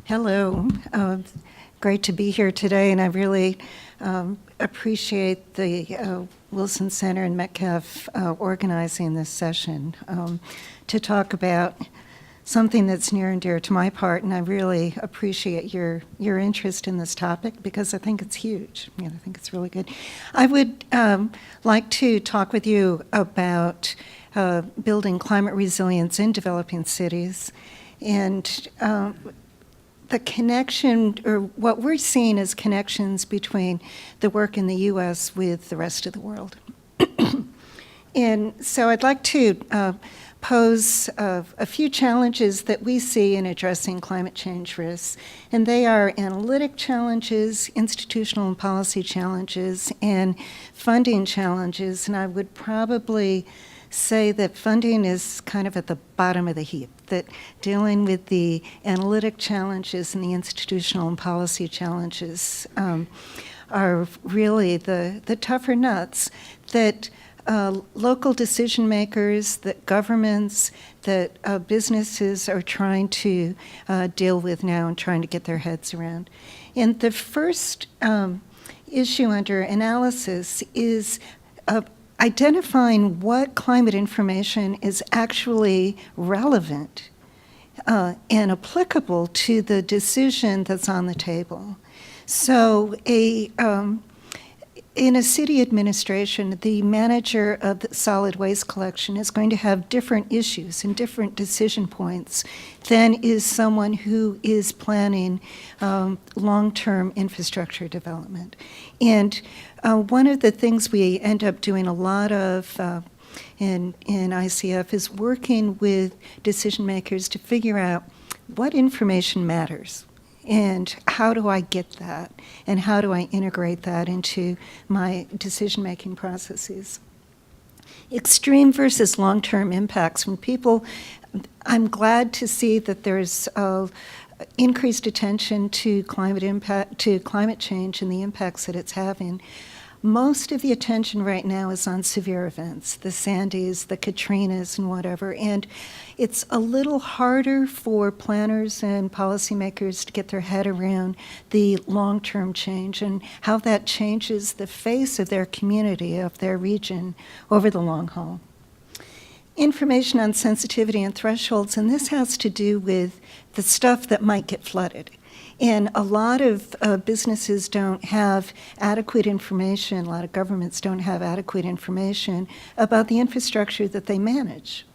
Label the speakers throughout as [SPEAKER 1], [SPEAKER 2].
[SPEAKER 1] Hello. Great to be here today, and I really appreciate the Wilson Center and Metcalf organizing this session to talk about something that's near and dear to my part, and I really appreciate your interest in this topic because I think it's huge. I think it's really good. I would like to talk with you about building climate resilience in developing cities, and the connection, or what we're seeing as connections between the work in the U.S. with the rest of the world. And so I'd like to pose a few challenges that we see in addressing climate change risks. And they are analytic challenges, institutional and policy challenges, and funding challenges. And I would probably say that funding is kind of at the bottom of the heap, that dealing with the analytic challenges and the institutional and policy challenges are really the tougher nuts that local decision makers, that governments, that businesses are trying to deal with now and trying to get their heads around. And the first issue under analysis is identifying what climate information is actually relevant and applicable to the decision that's on the table. So in a city administration, the manager of the solid waste collection is going to have different issues and different decision points than is someone who is planning long-term infrastructure development. And one of the things we end up doing a lot of in ICF is working with decision makers to figure out what information matters. And how do I get that? And how do I integrate that into my decision-making processes? Extreme versus long-term impacts. When people, I'm glad to see that there's increased attention to climate change and the impacts that it's having. Most of the attention right now is on severe events, the Sandys, the Katrinas, and whatever. And it's a little harder for planners and policymakers to get their head around the long-term change and how that changes the face of their community, of their region, over the long haul. Information on sensitivity and thresholds, and this has to do with the stuff that might get flooded. And a lot of businesses don't have adequate information, a lot of governments don't have adequate information about the infrastructure that they manage,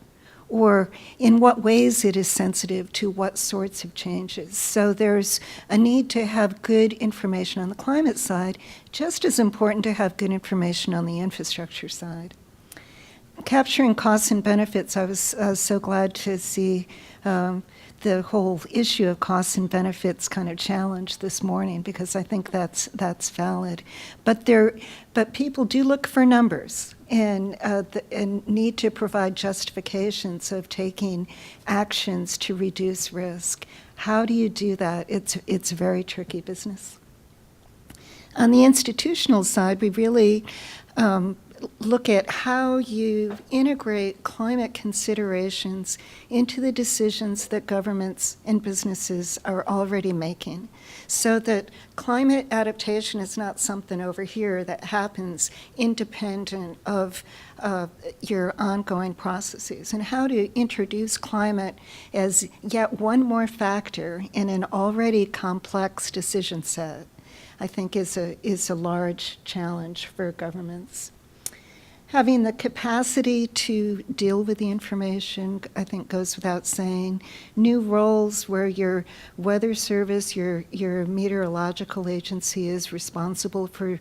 [SPEAKER 1] or in what ways it is sensitive to what sorts of changes. So there's a need to have good information on the climate side, just as important to have good information on the infrastructure side. Capturing costs and benefits, I was so glad to see the whole issue of costs and benefits kind of challenged this morning, because I think that's valid. But people do look for numbers and need to provide justifications of taking actions to reduce risk. How do you do that? It's a very tricky business. On the institutional side, we really look at how you integrate climate considerations into the decisions that governments and businesses are already making, so that climate adaptation is not something over here that happens independent of your ongoing processes, and how to introduce climate as yet one more factor in an already complex decision set, I think is a large challenge for governments. Having the capacity to deal with the information, I think, goes without saying. New roles where your weather service, your meteorological agency is responsible for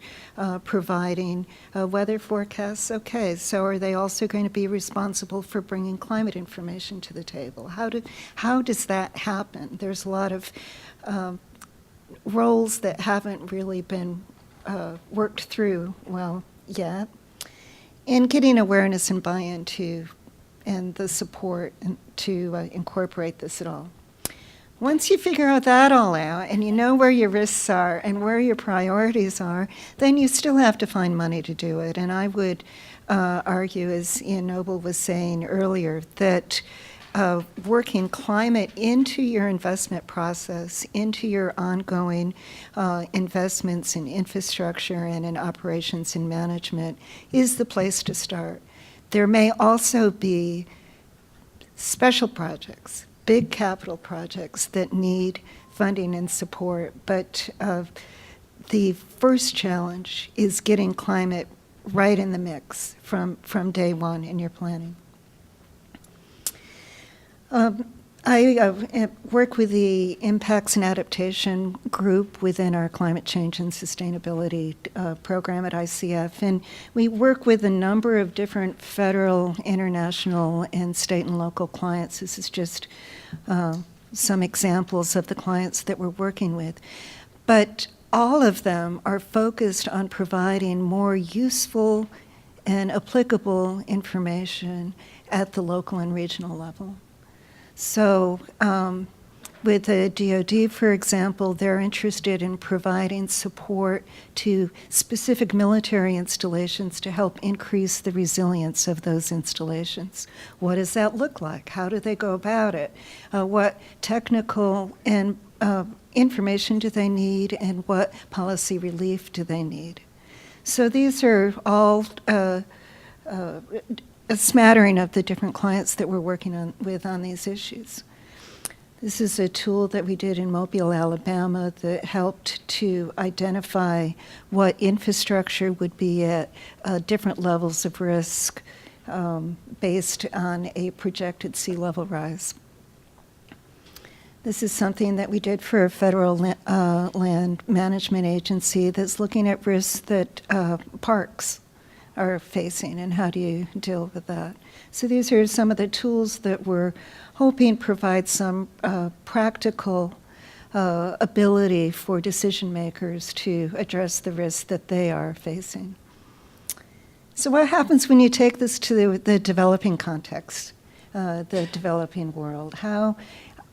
[SPEAKER 1] providing weather forecasts. Okay, so are they also going to be responsible for bringing climate information to the table? How does that happen? There's a lot of roles that haven't really been worked through well yet. And getting awareness and buy-in to, and the support to incorporate this at all. Once you figure out that all out, and you know where your risks are and where your priorities are, then you still have to find money to do it. And I would argue, as Ian Noble was saying earlier, that working climate into your investment process, into your ongoing investments in infrastructure and in operations and management is the place to start. There may also be special projects, big capital projects that need funding and support, but the first challenge is getting climate right in the mix from day one in your planning. I work with the Impacts and Adaptation group within our Climate Change and Sustainability program at ICF, and we work with a number of different federal, international, and state and local clients. This is just some examples of the clients that we're working with. But all of them are focused on providing more useful and applicable information at the local and regional level. So with the DoD, for example, they're interested in providing support to specific military installations to help increase the resilience of those installations. What does that look like? How do they go about it? What technical and information do they need, and what policy relief do they need? So these are all a smattering of the different clients that we're working with on these issues. This is a tool that we did in Mobile, Alabama that helped to identify what infrastructure would be at different levels of risk based on a projected sea level rise. This is something that we did for a federal land management agency that's looking at risks that parks are facing and how do you deal with that. So these are some of the tools that we're hoping provide some practical ability for decision makers to address the risks that they are facing. So what happens when you take this to the developing context, the developing world? How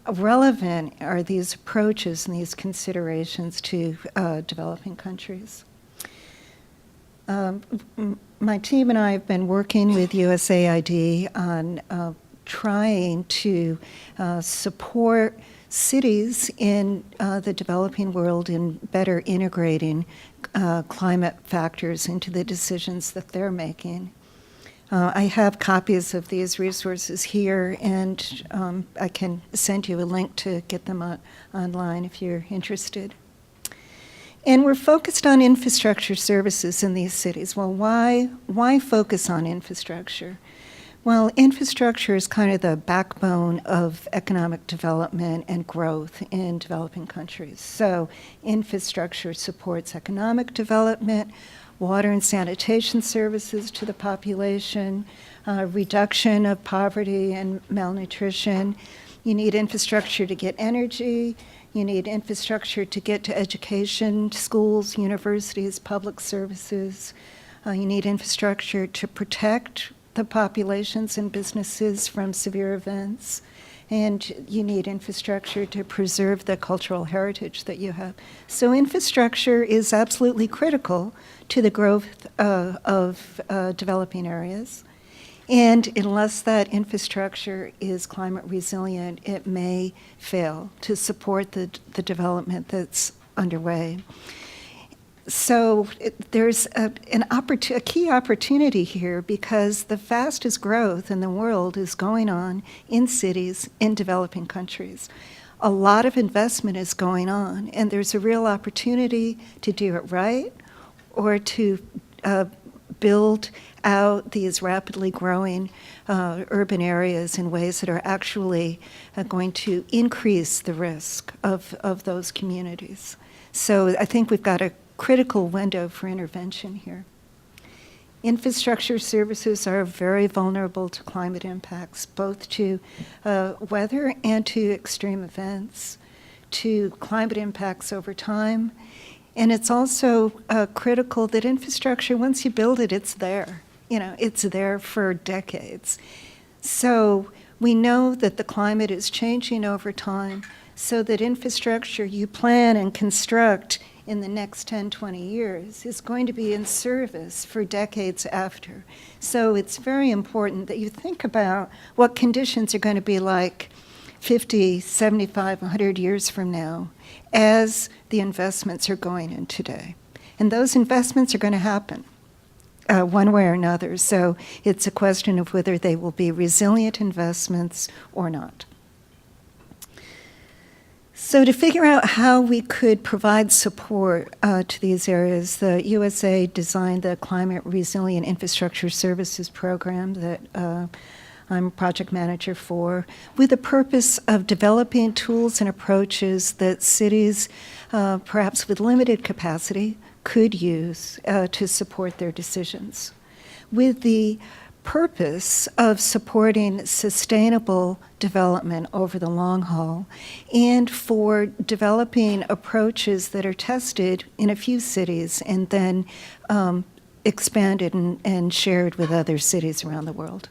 [SPEAKER 1] relevant are these approaches and these considerations to developing countries? My team and I have been working with USAID on trying to support cities in the developing world in better integrating climate factors into the decisions that they're making. I have copies of these resources here, and I can send you a link to get them online if you're interested. And we're focused on infrastructure services in these cities. Well, why focus on infrastructure? Well, infrastructure is kind of the backbone of economic development and growth in developing countries. So infrastructure supports economic development, water and sanitation services to the population, reduction of poverty and malnutrition. You need infrastructure to get energy. You need infrastructure to get to education, schools, universities, public services. You need infrastructure to protect the populations and businesses from severe events. And you need infrastructure to preserve the cultural heritage that you have. So infrastructure is absolutely critical to the growth of developing areas. And unless that infrastructure is climate resilient, it may fail to support the development that's underway. So there's a key opportunity here because the fastest growth in the world is going on in cities in developing countries. A lot of investment is going on, and there's a real opportunity to do it right or to build out these rapidly growing urban areas in ways that are actually going to increase the risk of those communities. So I think we've got a critical window for intervention here. Infrastructure services are very vulnerable to climate impacts, both to weather and to extreme events, to climate impacts over time. And it's also critical that infrastructure, once you build it, it's there. It's there for decades. So we know that the climate is changing over time, so that infrastructure you plan and construct in the next 10, 20 years is going to be in service for decades after. So it's very important that you think about what conditions are going to be like 50, 75, 100 years from now as the investments are going in today. And those investments are going to happen one way or another. So it's a question of whether they will be resilient investments or not. So to figure out how we could provide support to these areas, the USAID designed the Climate Resilient Infrastructure Services Program that I'm project manager for, with the purpose of developing tools and approaches that cities, perhaps with limited capacity, could use to support their decisions, with the purpose of supporting sustainable development over the long haul, and for developing approaches that are tested in a few cities and then expanded and shared with other cities around the world.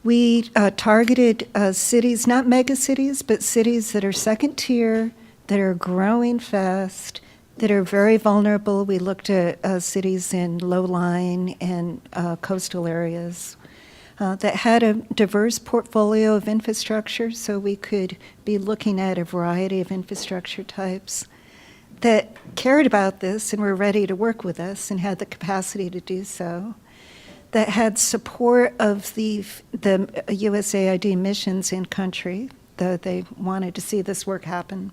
[SPEAKER 1] We targeted cities, not mega cities, but cities that are second tier, that are growing fast, that are very vulnerable. We looked at cities in low-lying and coastal areas that had a diverse portfolio of infrastructure, so we could be looking at a variety of infrastructure types, that cared about this and were ready to work with us and had the capacity to do so, that had support of the USAID missions in country, that they wanted to see this work happen,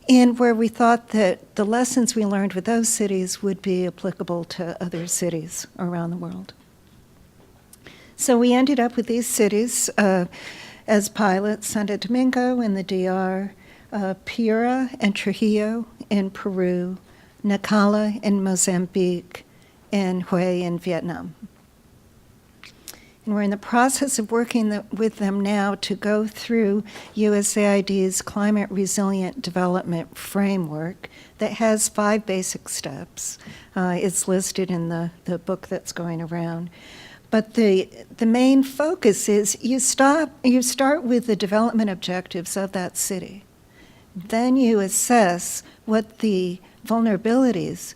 [SPEAKER 1] and where we thought that the lessons we learned with those cities would be applicable to other cities around the world. So we ended up with these cities as pilots: Santo Domingo in the DR, Piura and Trujillo in Peru, Nacala in Mozambique, and Hue in Vietnam. And we're in the process of working with them now to go through USAID's Climate Resilient Development Framework that has 5 basic steps. It's listed in the book that's going around. But the main focus is you start with the development objectives of that city. Then you assess what the vulnerabilities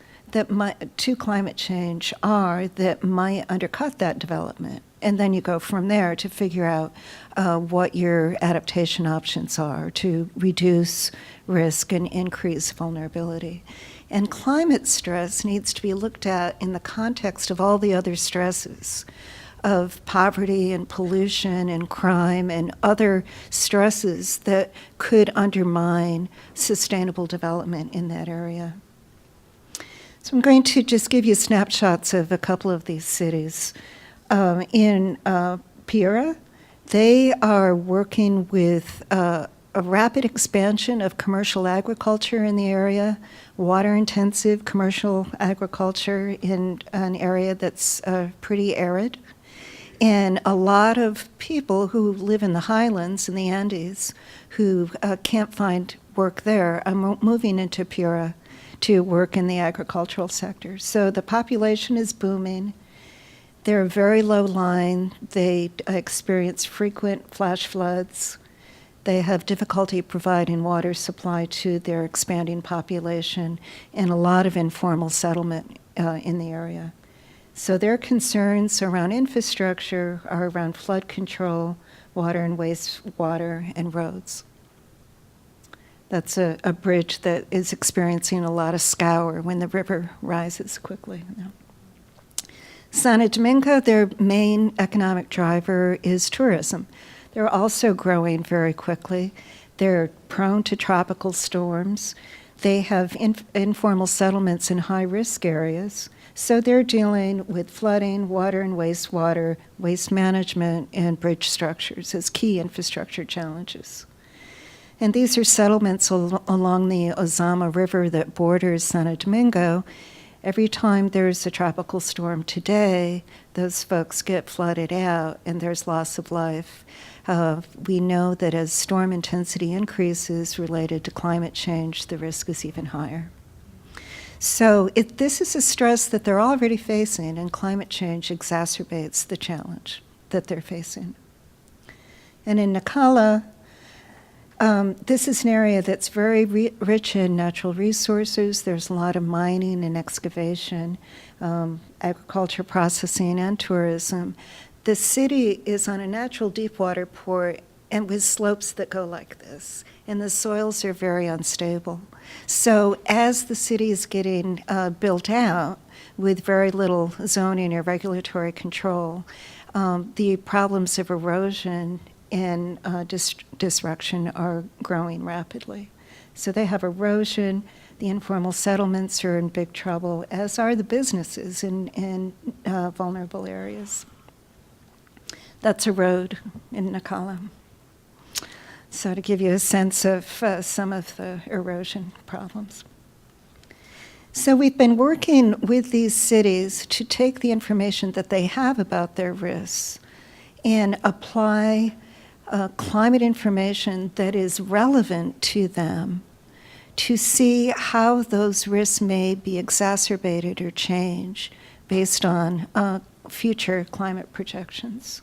[SPEAKER 1] to climate change are that might undercut that development. And then you go from there to figure out what your adaptation options are to reduce risk and increase vulnerability. And climate stress needs to be looked at in the context of all the other stresses of poverty and pollution and crime and other stresses that could undermine sustainable development in that area. So I'm going to just give you snapshots of a couple of these cities. In Piura, they are working with a rapid expansion of commercial agriculture in the area, water-intensive commercial agriculture in an area that's pretty arid. And a lot of people who live in the highlands in the Andes who can't find work there are moving into Piura to work in the agricultural sector. So the population is booming. They're very low-lying. They experience frequent flash floods. They have difficulty providing water supply to their expanding population and a lot of informal settlement in the area. So their concerns around infrastructure are around flood control, water and wastewater, and roads. That's a bridge that is experiencing a lot of scour when the river rises quickly. Santo Domingo, their main economic driver is tourism. They're also growing very quickly. They're prone to tropical storms. They have informal settlements in high-risk areas. So they're dealing with flooding, water and wastewater, waste management, and bridge structures as key infrastructure challenges. And these are settlements along the Ozama River that borders Santo Domingo. Every time there's a tropical storm today, those folks get flooded out and there's loss of life. We know that as storm intensity increases related to climate change, the risk is even higher. So this is a stress that they're already facing, and climate change exacerbates the challenge that they're facing. And in Nacala, This is an area that's very rich in natural resources. There's a lot of mining and excavation, agriculture processing, and tourism. The city is on a natural deep water port and with slopes that go like this, and the soils are very unstable. So as the city is getting built out with very little zoning or regulatory control, the problems of erosion and disruption are growing rapidly. So they have erosion, the informal settlements are in big trouble, as are the businesses in vulnerable areas. That's a road in Nacala. So to give you a sense of some of the erosion problems. So we've been working with these cities to take the information that they have about their risks and apply climate information that is relevant to them to see how those risks may be exacerbated or changed based on future climate projections.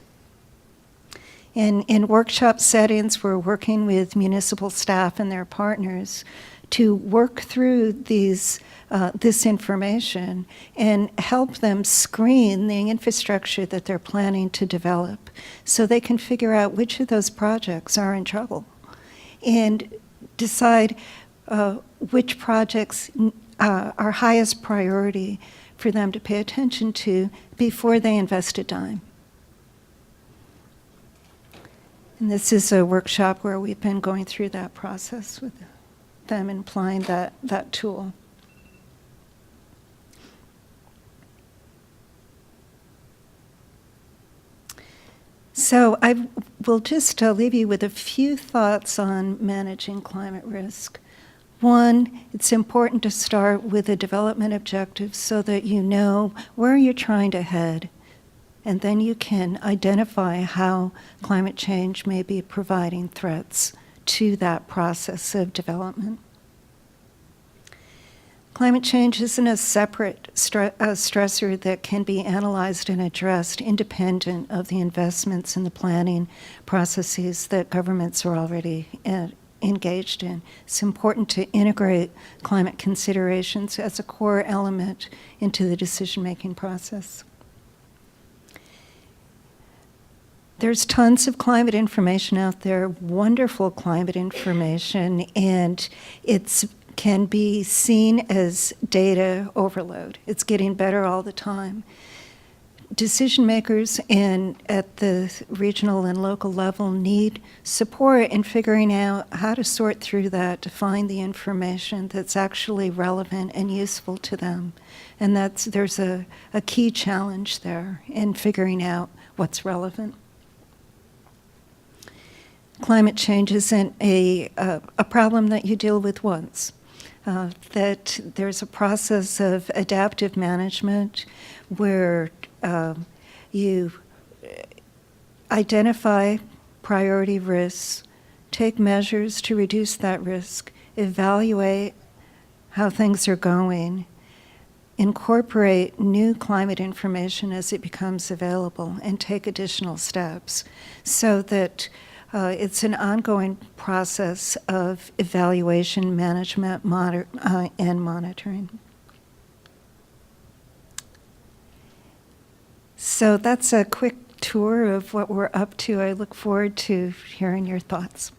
[SPEAKER 1] In workshop settings, we're working with municipal staff and their partners to work through this information and help them screen the infrastructure that they're planning to develop so they can figure out which of those projects are in trouble and decide which projects are highest priority for them to pay attention to before they invest a dime. And this is a workshop where we've been going through that process with them and applying that tool. So I will just leave you with a few thoughts on managing climate risk. One, it's important to start with a development objective so that you know where you're trying to head, and then you can identify how climate change may be providing threats to that process of development. Climate change isn't a separate stressor that can be analyzed and addressed independent of the investments and the planning processes that governments are already engaged in. It's important to integrate climate considerations as a core element into the decision-making process. There's tons of climate information out there, wonderful climate information, and it can be seen as data overload. It's getting better all the time. Decision makers at the regional and local level need support in figuring out how to sort through that to find the information that's actually relevant and useful to them. And there's a key challenge there in figuring out what's relevant. Climate change isn't a problem that you deal with once. That there's a process of adaptive management where you identify priority risks, take measures to reduce that risk, evaluate how things are going, incorporate new climate information as it becomes available, and take additional steps so that it's an ongoing process of evaluation, management, and monitoring. So that's a quick tour of what we're up to. I look forward to hearing your thoughts.